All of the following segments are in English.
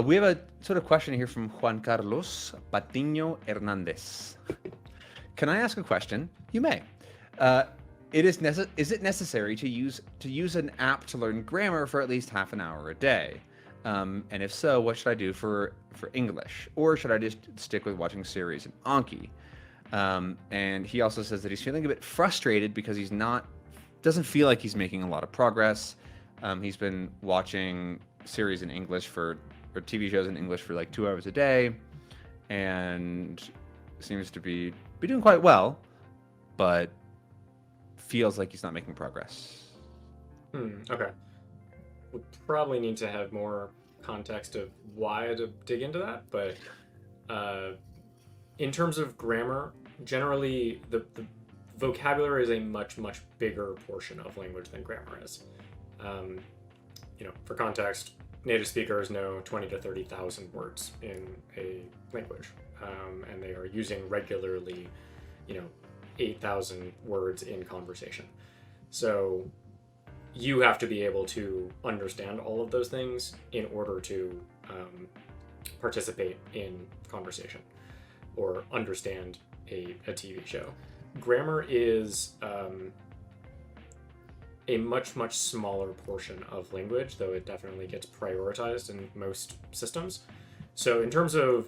We have a sort of question here from Juan Carlos Patiño Hernandez. Can I ask a question? You may. Is it necessary to use an app to learn grammar for at least half an hour a day? And if so, what should I do for English? Or should I just stick with watching series in Anki? And he also says that he's feeling a bit frustrated because doesn't feel like he's making a lot of progress. He's been watching series in English or TV shows in English for like 2 hours a day, and seems to be doing quite well, but feels like he's not making progress. Okay. We'll probably need to have more context of why to dig into that, but in terms of grammar, generally the vocabulary is a much bigger portion of language than grammar is. For context, native speakers know 20 to 30,000 words in a language, and they are using regularly, 8,000 words in conversation. So you have to be able to understand all of those things in order to participate in conversation or understand a TV show. Grammar is a much smaller portion of language, though it definitely gets prioritized in most systems. So in terms of,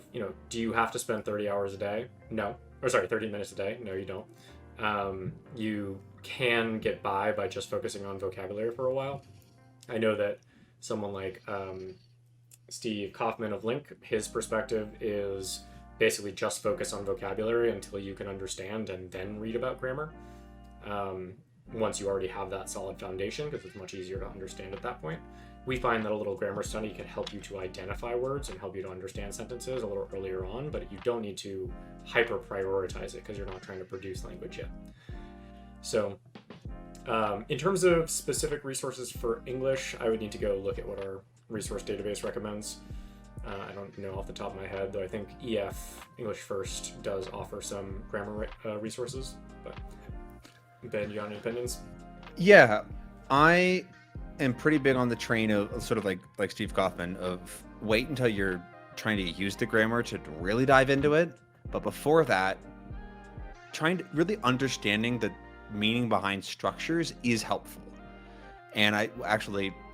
do you have to spend 30 hours a day? No. Or sorry, 30 minutes a day? No, you don't. You can get by just focusing on vocabulary for a while. I know that someone like Steve Kaufman of Link, his perspective is basically just focus on vocabulary until you can understand and then read about grammar. Once you already have that solid foundation, because it's much easier to understand at that point. We find that a little grammar study can help you to identify words and help you to understand sentences a little earlier on, but you don't need to hyper prioritize it because you're not trying to produce language yet. So in terms of specific resources for English, I would need to go look at what our resource database recommends. I don't know off the top of my head, though I think EF, English First, does offer some grammar resources, but Ben, you got any opinions? Yeah, I am pretty big on the train of sort of like Steve Kaufman of wait until you're trying to use the grammar to really dive into it. But before that, trying to really understanding the meaning behind structures is helpful. And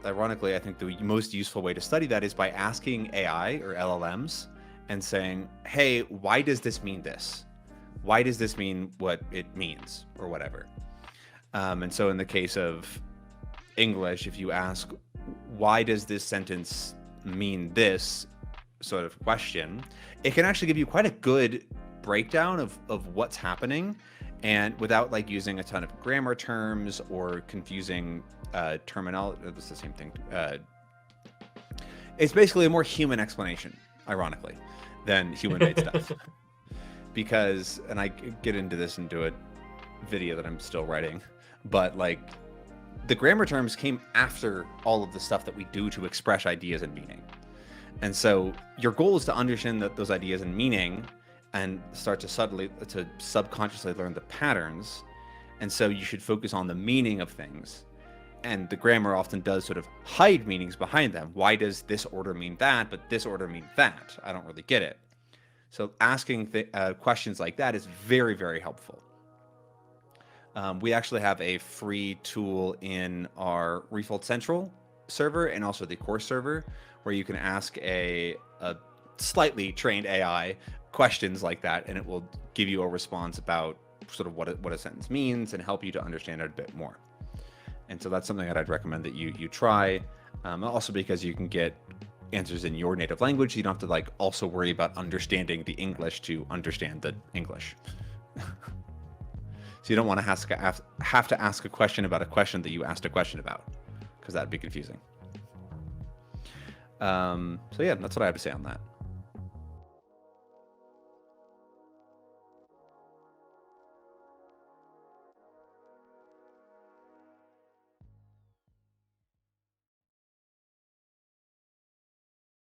ironically, I think the most useful way to study that is by asking AI or LLMs and saying, hey, why does this mean this? Why does this mean what it means or whatever? And so in the case of English, if you ask, why does this sentence mean this sort of question, it can actually give you quite a good breakdown of what's happening, and without like using a ton of grammar terms or confusing terminology. It's the same thing. It's basically a more human explanation, ironically, than human-made stuff. Because, and I get into this into a video that I'm still writing, but like the grammar terms came after all of the stuff that we do to express ideas and meaning. And so your goal is to understand those ideas and meaning and start to subconsciously learn the patterns. And so you should focus on the meaning of things. And the grammar often does sort of hide meanings behind them. Why does this order mean that, but this order mean that? I don't really get it. So asking questions like that is very, very helpful. We actually have a free tool in our Refold Central server and also the course server where you can ask a slightly trained AI questions like that, and it will give you a response about sort of what a sentence means and help you to understand it a bit more. And so that's something that I'd recommend that you try, also because you can get answers in your native language. You don't have to like also worry about understanding the English to understand the English. So you don't want to have to ask a question about a question that you asked a question about, because that'd be confusing. So yeah, that's what I have to say on that.